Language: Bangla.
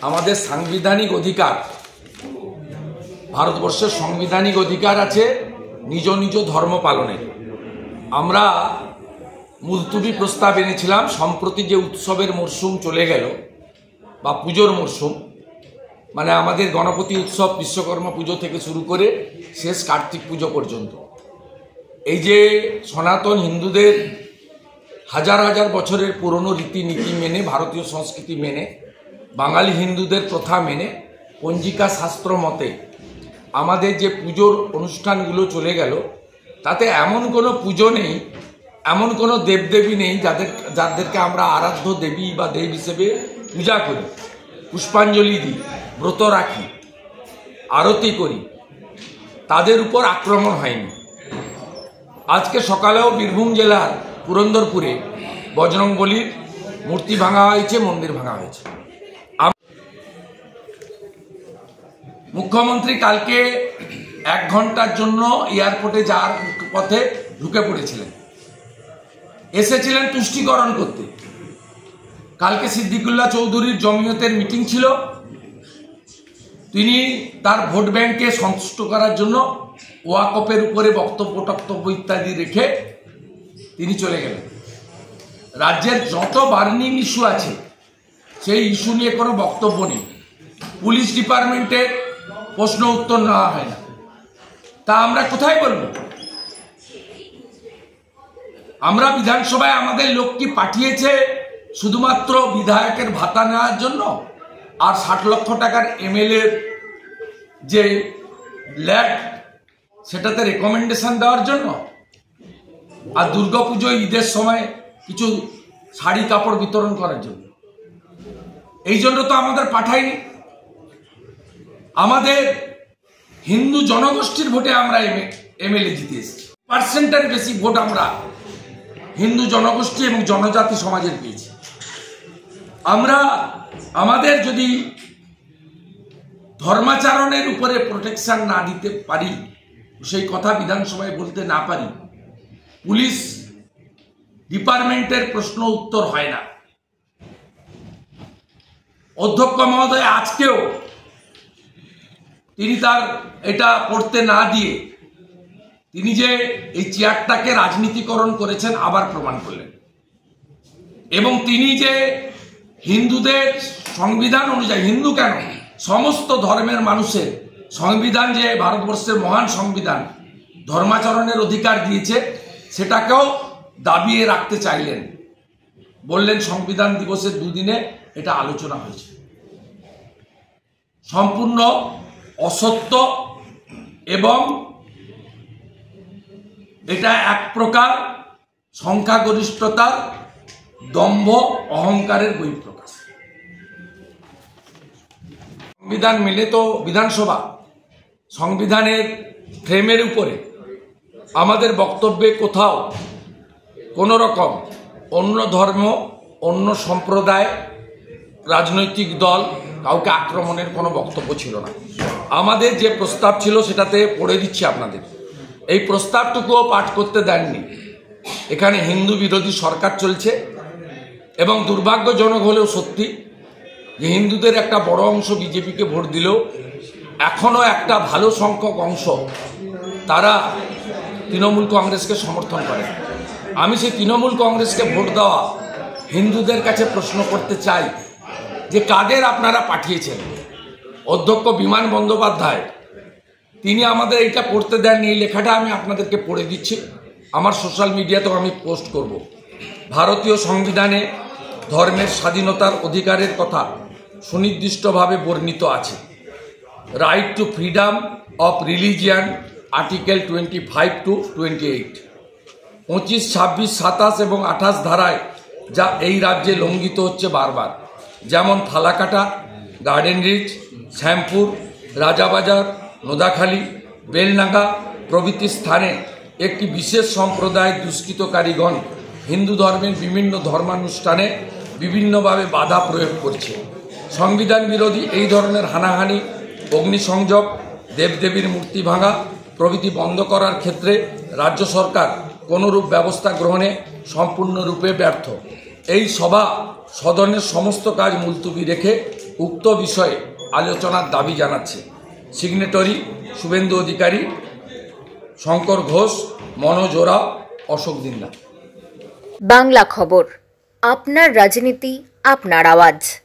আমাদের সাংবিধানিক অধিকার, ভারতবর্ষের সাংবিধানিক অধিকার আছে নিজ নিজ ধর্ম পালনের। আমরা মুলতুবি প্রস্তাব এনেছিলাম। সম্প্রতি যে উৎসবের মরশুম চলে গেল বা পুজোর মরশুম, মানে আমাদের গণপতি উৎসব, বিশ্বকর্মা পুজো থেকে শুরু করে শেষ কার্তিক পুজো পর্যন্ত, এই যে সনাতন হিন্দুদের হাজার হাজার বছরের পুরনো রীতিনীতি মেনে, ভারতীয় সংস্কৃতি মেনে, বাঙালি হিন্দুদের প্রথা মেনে, পঞ্জিকা শাস্ত্র মতে আমাদের যে পুজোর অনুষ্ঠানগুলো চলে গেল, তাতে এমন কোনো পুজো নেই, এমন কোনো দেবদেবী নেই যাদেরকে আমরা আরাধ্য দেবী বা দেব হিসেবে পূজা করি, পুষ্পাঞ্জলি দিই, ব্রত রাখি, আরতি করি, তাদের উপর আক্রমণ হয়নি। আজকে সকালেও বীরভূম জেলার পুরন্দরপুরে বজরংবলীর মূর্তি ভাঙা হয়েছে, মন্দির ভাঙা হয়েছে। মুখ্যমন্ত্রী কালকে 1 ঘন্টার জন্য এয়ারপোর্টে যাওয়ার পথে ঢুকে পড়েছিলেন, এসেছিলেন তুষ্টিকরণ করতে। কালকে সিদ্দিকুল্লাহ চৌধুরীর জমিয়তের মিটিং ছিল, তিনি তার ভোট ব্যাংককে সন্তুষ্ট করার জন্য ওয়াকফের উপরে বক্তব্য ইত্যাদি রেখে তিনি চলে গেলেন। রাজ্যের যত বার্নিং ইস্যু আছে সেই ইস্যু নিয়ে কোনো বক্তব্য নেই। পুলিশ ডিপার্টমেন্টের প্রশ্ন উত্তর নেওয়া হয় না, তা আমরা কোথায় বলবো? আমরা বিধানসভায় আমাদের লোক কি পাঠিয়েছে শুধুমাত্র বিধায়কের ভাতা নেওয়ার জন্য আর 60 লক্ষ টাকার এমএলএর যে ল্যাড সেটাতে রেকমেন্ডেশন দেওয়ার জন্য, আর দুর্গাপুজো ঈদের সময় কিছু শাড়ি কাপড় বিতরণ করার জন্য? এই জন্য তো আমাদের পাঠায়নি। আমাদের হিন্দু জনগোষ্ঠীর ভোটে আমরা এমএলএ জিতে এসেছি। পার্সেন্টের বেশি ভোট আমরা হিন্দু জনগোষ্ঠী এবং জনজাতি সমাজের পেয়েছি। আমরা আমাদের যদি ধর্মাচরণের উপরে প্রোটেকশন না দিতে পারি, সেই কথা বিধানসভায় বলতে না পারি, পুলিশ ডিপার্টমেন্টের প্রশ্ন উত্তর হয় না। অধ্যক্ষ মহোদয় আজকেও তিনি তার এটা পড়তে না দিয়ে তিনি যে এই চেয়ারটাকে রাজনীতিকরণ করেছেন আবার প্রমাণ করলেন। এবং তিনি যে হিন্দুদের সংবিধান অনুযায়ী, হিন্দু কেন, সমস্ত ধর্মের মানুষের সংবিধান, যে ভারতবর্ষের মহান সংবিধান ধর্মাচরণের অধিকার দিয়েছে, সেটাকেও দাবিয়ে রাখতে চাইলেন। বললেন সংবিধান দিবসের 2 দিনে এটা আলোচনা হয়েছে। সম্পূর্ণ অসত্য এবং এটা এক প্রকার সংখ্যাগরিষ্ঠতার দম্ভ অহংকারের বহিঃপ্রকাশ। সংবিধান মেনে তো বিধানসভা, সংবিধানের ফ্রেমের উপরে আমাদের বক্তব্যে কোথাও কোনো রকম অন্য ধর্ম, অন্য সম্প্রদায়, রাজনৈতিক দল কাউকে আক্রমণের কোনো বক্তব্য ছিল না। আমাদের যে প্রস্তাব ছিল সেটাতে পড়ে দিচ্ছি আপনাদের। এই প্রস্তাবটুকুও পাঠ করতে দেননি। এখানে হিন্দু বিরোধী সরকার চলছে এবং দুর্ভাগ্যজনক হলেও সত্যি যে হিন্দুদের একটা বড় অংশ বিজেপিকে ভোট দিলেও এখনও একটা ভালো সংখ্যক অংশ তারা তৃণমূল কংগ্রেসকে সমর্থন করে। আমি সেই তৃণমূল কংগ্রেসকে ভোট দেওয়া হিন্দুদের কাছে প্রশ্ন করতে চাই যে কাদের আপনারা পাঠিয়েছেন। অধ্যক্ষ বিমান বন্দ্যোপাধ্যায় তিনি আমাদের এইটা পড়তে দেননি। এই লেখাটা আমি আপনাদেরকে পড়ে দিচ্ছি, আমার সোশ্যাল মিডিয়াতেও আমি পোস্ট করব। ভারতীয় সংবিধানে ধর্মের স্বাধীনতার অধিকারের কথা সুনির্দিষ্টভাবে বর্ণিত আছে। Right two freedom of religion, article 25 to 28, 25, 26, 27 এবং 28 ধারায় যা এই রাজ্যে লঙ্ঘিত হচ্ছে বারবার, যেমন ফালাকাটা, গার্ডেন রিচ, শ্যামপুর, রাজাবাজার, নোদাখালী, বেলনাগা প্রভৃতি স্থানে একটি বিশেষ সম্প্রদায়ের দুষ্কৃতকারীগণ হিন্দু ধর্মের বিভিন্ন ধর্মানুষ্ঠানে বিভিন্নভাবে বাধা প্রয়োগ করছে। সংবিধান বিরোধী এই ধরনের হানাহানি, অগ্নিসংযোগ, দেবদেবীর মূর্তি ভাঙা প্রভৃতি বন্ধ করার ক্ষেত্রে রাজ্য সরকার কোনোরূপ ব্যবস্থা গ্রহণে সম্পূর্ণরূপে ব্যর্থ। এই সভা সদনের সমস্ত কাজ মুলতুবি রেখে উক্ত বিষয়ে আলোচনার দাবি জানাচ্ছে। সিগনেটরি শুভেন্দু অধিকারী, শঙ্কর ঘোষ, মনোজ ওরাও, অশোক দিন্দা। বাংলা খবর, আপনার রাজনীতি, আপনার আওয়াজ।